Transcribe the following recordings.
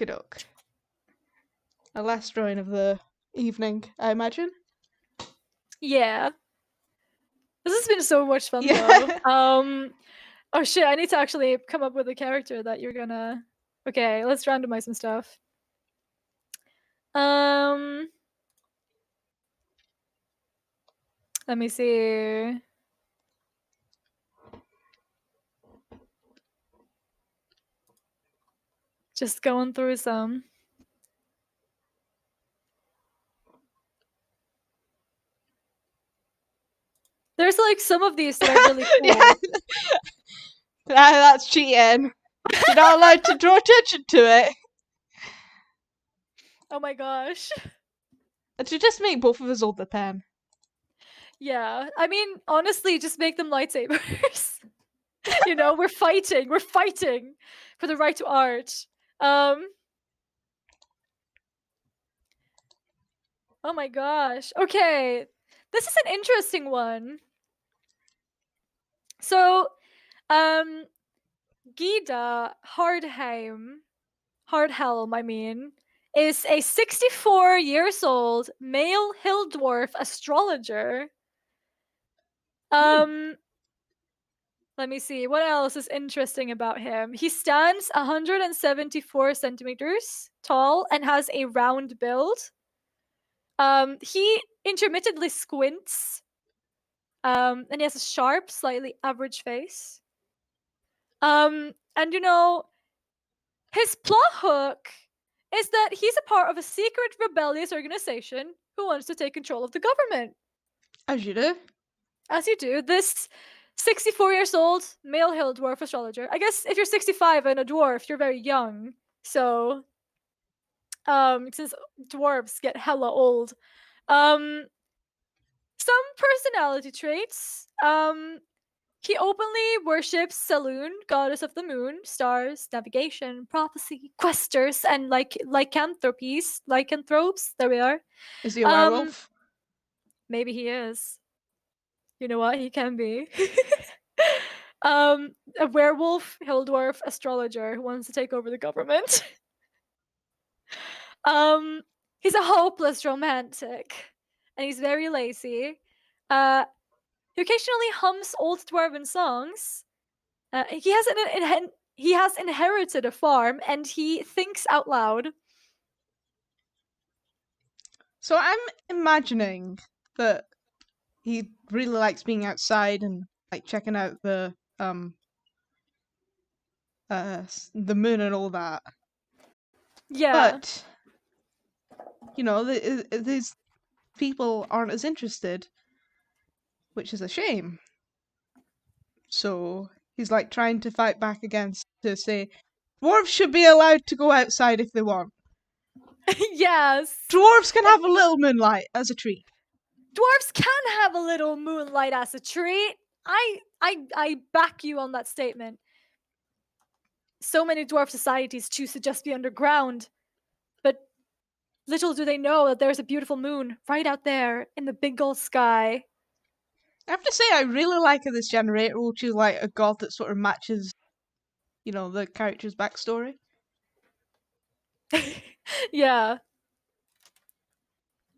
Okie doke. A last drawing of the evening, I imagine. Yeah. This has been so much fun, Yeah. though. Oh shit, I need to actually come up with a character that you're gonna... Okay, let's randomize some stuff. Let me see. Just going through some. There's like some of these that are really cool. Yeah. That's cheating. You're not allowed to draw attention to it. Oh my gosh. And to just make both of us hold the pen. Yeah, I mean, honestly, just make them lightsabers. You know, we're fighting for the right to art. Oh my gosh. Okay, this is an interesting one. So, Gida Hardhelm, I mean, is a 64 years old male hill dwarf astrologer. Let me see. What else is interesting about him? He stands 174 centimeters tall and has a round build. He intermittently squints. And he has a sharp, slightly average face. And you know, his plot hook is that he's a part of a secret rebellious organization who wants to take control of the government. As you do. As you do. This 64 years old male hill dwarf astrologer. I guess if you're 65 and a dwarf, you're very young. So, since dwarves get hella old, some personality traits. He openly worships Saloon, goddess of the moon, stars, navigation, prophecy, questers, and lycanthropes. There we are. Is he a werewolf? Maybe he is. You know what? He can be. A werewolf, hill dwarf, astrologer who wants to take over the government. He's a hopeless romantic, and he's very lazy. He occasionally hums old dwarven songs. He has inherited a farm, and he thinks out loud. So I'm imagining that he really likes being outside and like checking out the moon and all that. Yeah. But you know, these people aren't as interested, which is a shame. So he's like trying to fight back against to say dwarves should be allowed to go outside if they want. Yes. Dwarves can have a little moonlight as a treat. Dwarves can have a little moonlight as a treat. I back you on that statement. So many dwarf societies choose to just be underground, but little do they know that there's a beautiful moon right out there in the big old sky. I have to say, I really like this generator, which is like a god that sort of matches, you know, the character's backstory. Yeah.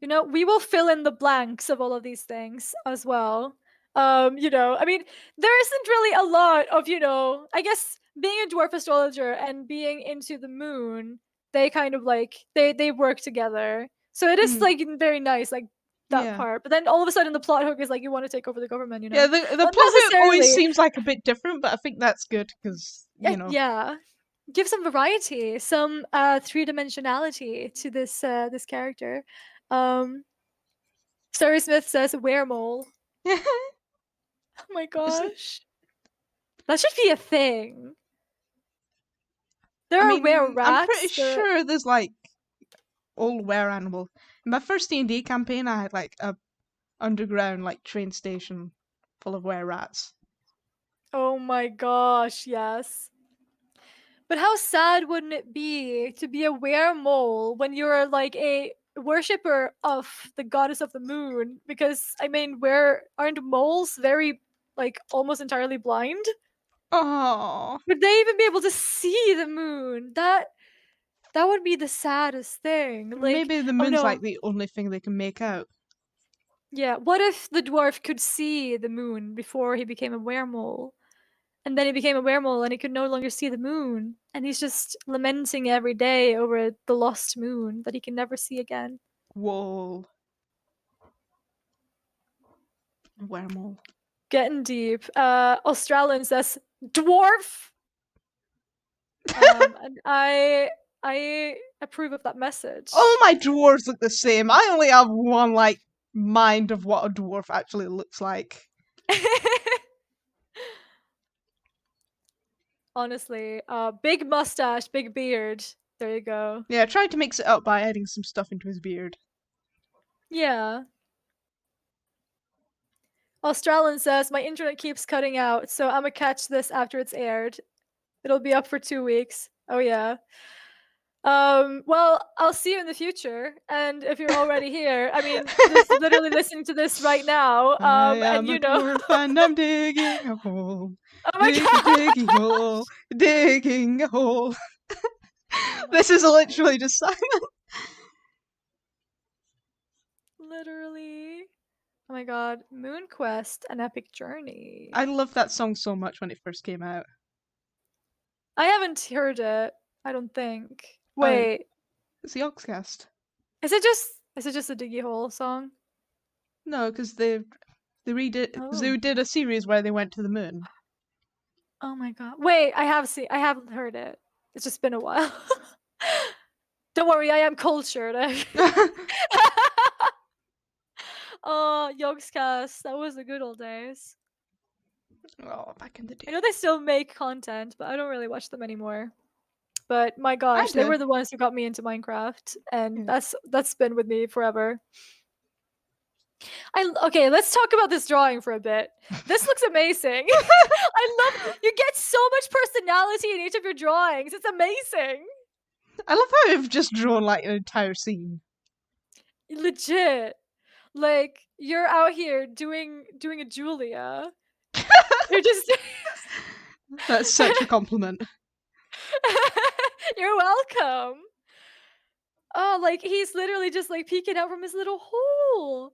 You know, we will fill in the blanks of all of these things as well. You know, I mean, there isn't really a lot of, you know, I guess being a dwarf astrologer and being into the moon, they kind of like they work together. So it is like very nice, like that Yeah. part. But then all of a sudden the plot hook is like you want to take over the government, you know? Yeah, the Not plot hook always necessarily. seems like a bit different, but I think that's good because, you know. Yeah. Give some variety, some three-dimensionality to this character. Story Smith says weremole. Oh my gosh. That should be a thing. There are were rats. I'm pretty sure there's like old were animal. In my first D&D campaign, I had like a underground like train station full of were rats. Oh my gosh, yes. But how sad wouldn't it be to be a weremole when you're like a worshipper of the goddess of the moon? Because I mean, where aren't moles very like almost entirely blind? Oh. Would they even be able to see the moon? That That would be the saddest thing. Like, Maybe the oh moon's no. like the only thing they can make out. Yeah, what if the dwarf could see the moon before he became a weremole? And then he became a weremole and he could no longer see the moon. And he's just lamenting every day over the lost moon that he can never see again. Whoa. Wormhole. Getting deep. Australian says dwarf. And I approve of that message. All my dwarves look the same. I only have one, like, mind of what a dwarf actually looks like. Honestly, big mustache, big beard. There you go. Yeah, I tried to mix it up by adding some stuff into his beard. Yeah. Australian says, my internet keeps cutting out, so I'm gonna catch this after it's aired. It'll be up for 2 weeks. Oh yeah. Well, I'll see you in the future, and if you're already here, I mean, just literally listening to this right now, I and am a you know, dwarf and I'm digging a hole. oh my Digging god, hole. Digging a hole. oh my This is god. literally just Simon. Literally. Oh my god, Moon Quest, an epic journey. I loved that song so much when it first came out. I haven't heard it. I don't think. Wait, It's the Oxcast. is it just a Diggy Hole song? No, because they redid because Oh. they did a series where they went to the moon. Oh my god. Wait, I haven't heard it. It's just been a while. Don't worry, I am cultured. Oh, Yogscast, that was the good old days. Oh, back in the day. I know they still make content, but I don't really watch them anymore. But my gosh, they do. were the ones who got me into Minecraft, and Yeah. that's been with me forever. Okay, let's talk about this drawing for a bit. This looks amazing. I love you get so much personality in each of your drawings. It's amazing. I love how you've just drawn like an entire scene. Legit. Like you're out here doing a Julia. You're just That's such a compliment. You're welcome. Oh, like he's literally just like peeking out from his little hole.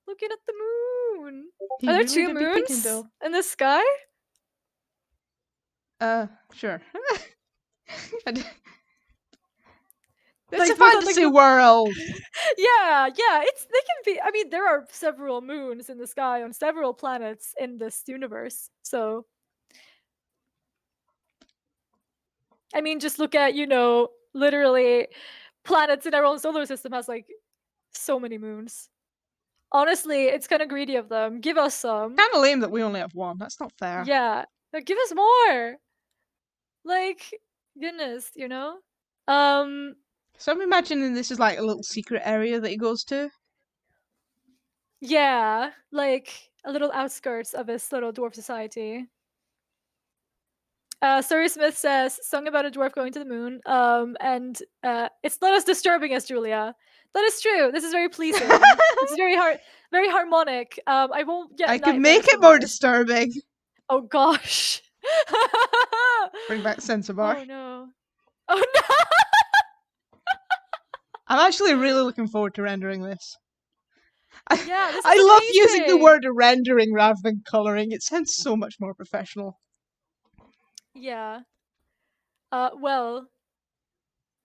Looking at the moon. He Are there really 2 did be peeking moons though. in the sky? Sure. It's Like, a both on, fantasy world. Yeah, it's they can be. I mean, there are several moons in the sky on several planets in this universe. So, I mean, just look at literally planets in our own solar system has like so many moons. Honestly, it's kind of greedy of them. Give us some. Kind of lame that we only have one. That's not fair. Yeah, give us more. Like, goodness, So I'm imagining this is like a little secret area that he goes to. Yeah, like a little outskirts of his little dwarf society. Surrey Smith says, song about a dwarf going to the moon. And it's not as disturbing as Julia. That is true. This is very pleasing. It's very harmonic. I won't get I could nightmares make it from more this. disturbing. Oh gosh. Bring back Sensor Bar. Oh no. Oh no. I'm actually really looking forward to rendering this. Yeah, this is I love using the amazing. word rendering rather than coloring. It sounds so much more professional. Yeah. Well,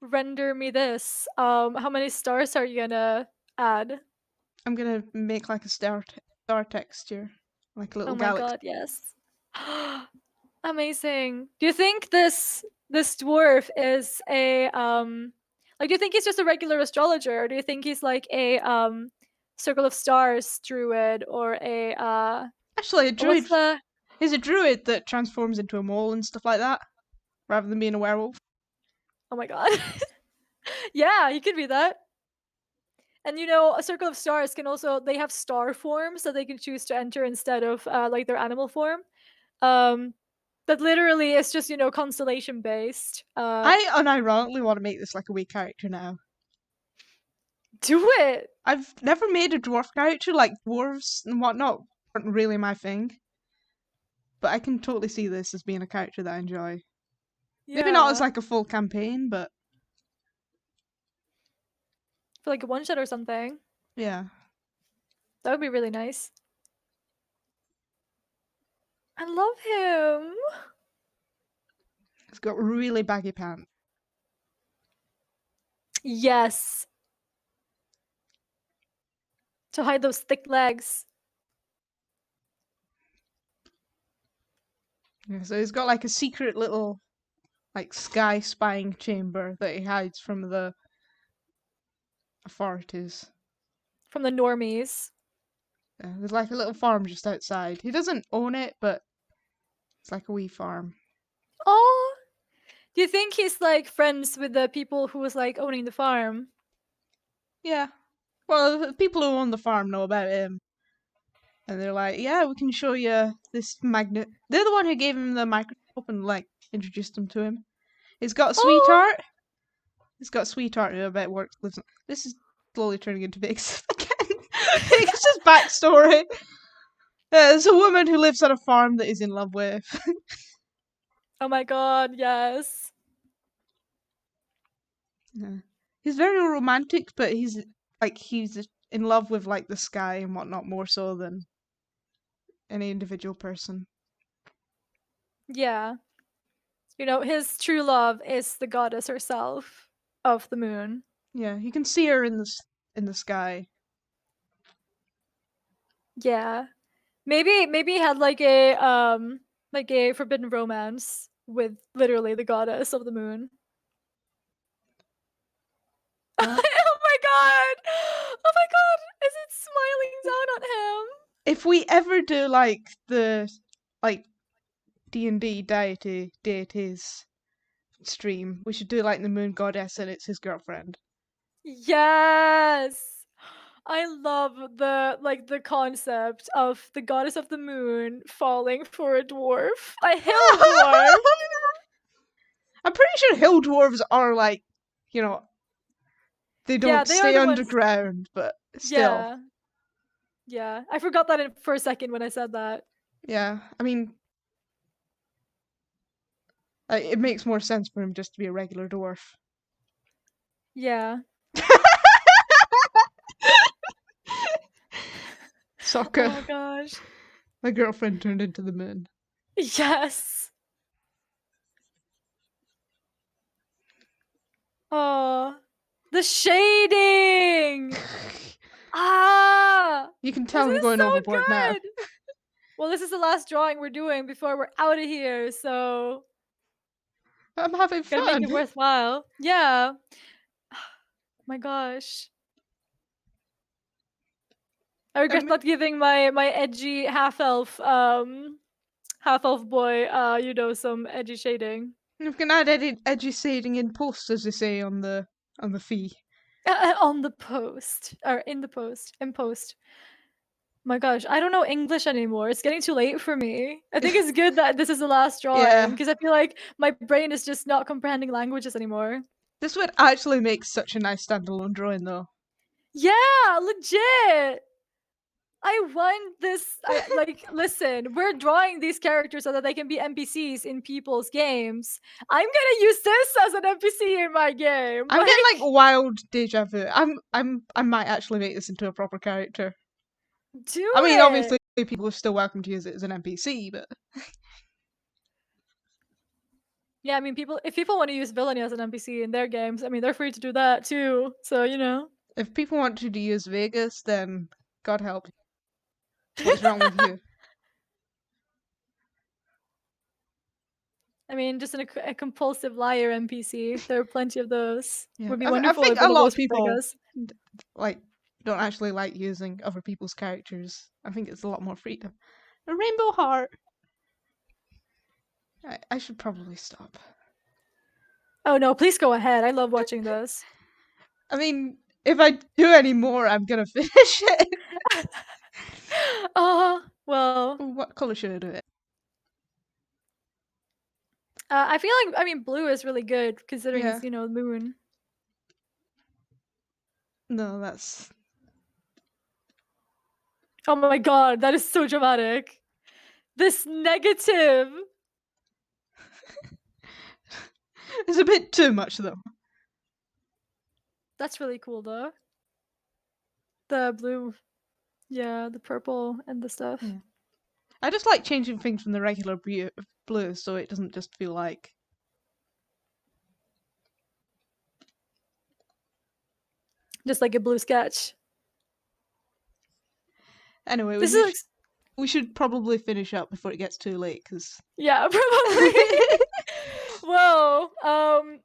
render me this. How many stars are you gonna add? I'm gonna make like a star texture, like a little Oh my galaxy. god, yes. Amazing. Do you think this dwarf is a like do you think he's just a regular astrologer or do you think he's like a circle of stars druid or a Actually, a druid. what's the He's a druid that transforms into a mole and stuff like that, rather than being a werewolf. Oh my god. Yeah, he could be that. And a circle of stars can also they have star forms that they can choose to enter instead of like their animal form. Um that literally is just, constellation based. I unironically want to make this like a wee character now. Do it. I've never made a dwarf character, like dwarves and whatnot aren't really my thing. But I can totally see this as being a character that I enjoy. Yeah. Maybe not as like a full campaign, but for like a one shot or something. Yeah. That would be really nice. I love him. He's got really baggy pants. Yes. To hide those thick legs. Yeah, so he's got like a secret little like sky spying chamber that he hides from the authorities. From the normies. Yeah, there's like a little farm just outside. He doesn't own it, but it's like a wee farm. Oh, do you think he's like friends with the people who was like owning the farm? Yeah. Well, the people who own the farm know about him. And they're like, yeah, we can show you this magnet. They're the one who gave him the microscope and like introduced him to him. He's got a Oh, sweetheart. He's got a sweetheart who I bet works lives. This is slowly turning into Vegas again. It's just backstory. There's a woman who lives on a farm that he's in love with. oh my god, yes. Yeah. He's very romantic, but he's in love with like the sky and whatnot more so than any individual person. Yeah. You know, his true love is the goddess herself of the moon. Yeah, you can see her in the sky. Yeah. Maybe he had like a forbidden romance with literally the goddess of the moon. Well, Oh my god! Oh my god! Is it smiling down on him? if we ever do like the like D&D deities stream, we should do like the moon goddess and it's his girlfriend. Yes! I love the concept of the goddess of the moon falling for a dwarf. A hill dwarf! I'm pretty sure hill dwarves are like, you know, they Yeah, don't they are stay the ones. underground, but still. Yeah. Yeah. I forgot that for a second when I said that. Yeah, I mean, it makes more sense for him just to be a regular dwarf. Yeah. Sokka, Oh my gosh. my girlfriend turned into the moon. Yes. Oh. The shading! Ah! You can This tell I'm is going so overboard now. good! Well, this is the last drawing we're doing before we're out of here, so I'm having gotta make fun. it worthwhile. Yeah. My gosh. I regret Um, not giving my edgy half elf boy you know, some edgy shading. you can add edgy shading in post, as they say on the fee. On the post or in post. My gosh, I don't know English anymore. It's getting too late for me. I think it's good that this is the last drawing Yeah, because I feel like my brain is just not comprehending languages anymore. this would actually make such a nice standalone drawing, though. Yeah, legit. I want this. I like listen, we're drawing these characters so that they can be NPCs in people's games. I'm gonna use this as an NPC in my game. I'm getting like wild deja vu. I might actually make this into a proper character. do I mean, it. obviously, people are still welcome to use it as an NPC, but Yeah, I mean, if people want to use villainy as an NPC in their games, I mean, they're free to do that too. So you know. if people want to use Vegas, then God help you. What's wrong with you? I mean, just a compulsive liar NPC. There are plenty of those. Yeah, Would be I wonderful think if a one of lot those of was like people us. like don't actually like using other people's characters. I think it's a lot more freedom. A rainbow heart. I should probably stop. Oh no, please go ahead. I love watching this. I mean, if I do any more, I'm gonna finish it. Well, What color should I do it? I feel like I mean blue is really good considering Yeah. it's the moon. No, that's. Oh my god, that is so dramatic. This negative. It's a bit too much though. That's really cool though. The blue, yeah, the purple and the stuff. Yeah. I just like changing things from the regular blue so it doesn't just feel like. Just like a blue sketch. Anyway, This is like, we should probably finish up before it gets too late because. yeah, probably. Well,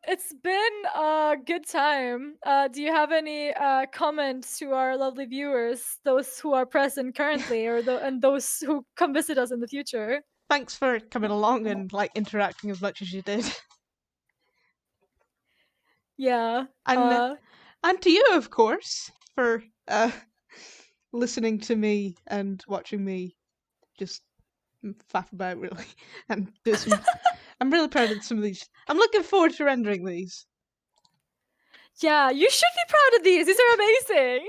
it's been a good time. Do you have any comments to our lovely viewers, those who are present currently, and those who come visit us in the future? Thanks for coming along and like interacting as much as you did, Yeah. and to you, of course, for listening to me and watching me just faff about really and do some. I'm really proud of some of these. I'm looking forward to rendering these. Yeah, you should be proud of these. These are amazing.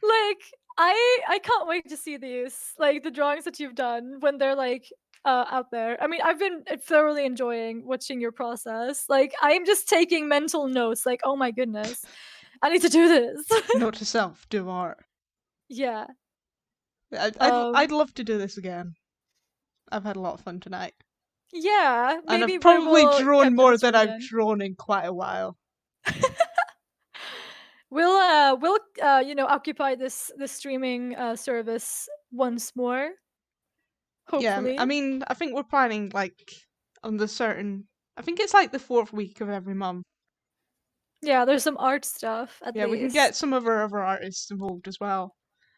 Like, I can't wait to see these, like the drawings that you've done when they're like out there. I mean, I've been thoroughly enjoying watching your process. Like, I'm just taking mental notes. Like, oh my goodness, I need to do this. Note to self: do art. Yeah. I'd love to do this again. I've had a lot of fun tonight. Yeah, And maybe I've we probably will drawn get more this than from I've then. drawn in quite a while. We'll occupy this streaming service once more. Yeah, I Hopefully. mean, I think we're planning like on the certain. I think it's like the 4th week of every month. Yeah, there's some art stuff at Yeah, we can get least. some of our other artists involved as well.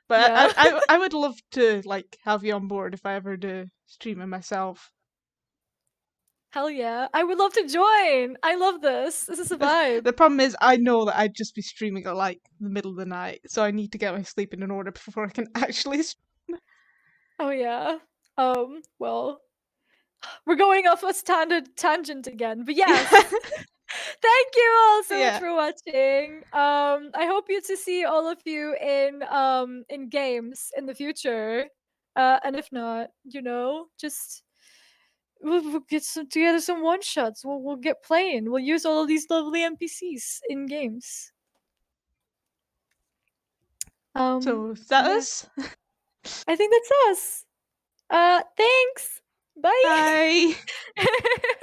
But Yeah. I would love to like have you on board if I ever do streaming myself. Hell yeah. I would love to join. I love this. This is a vibe. The problem is I know that I'd just be streaming at like the middle of the night, so I need to get my sleeping in order before I can actually. Oh yeah. Well, we're going off a standard tangent again. But yes. Thank you all so much Yeah. for watching. I hope you to see all of you in games in the future. And if not, just we'll get together some one shots. We'll get playing. We'll use all of these lovely NPCs in games. So is that Yeah. us? I think that's us. Thanks. Bye. Bye.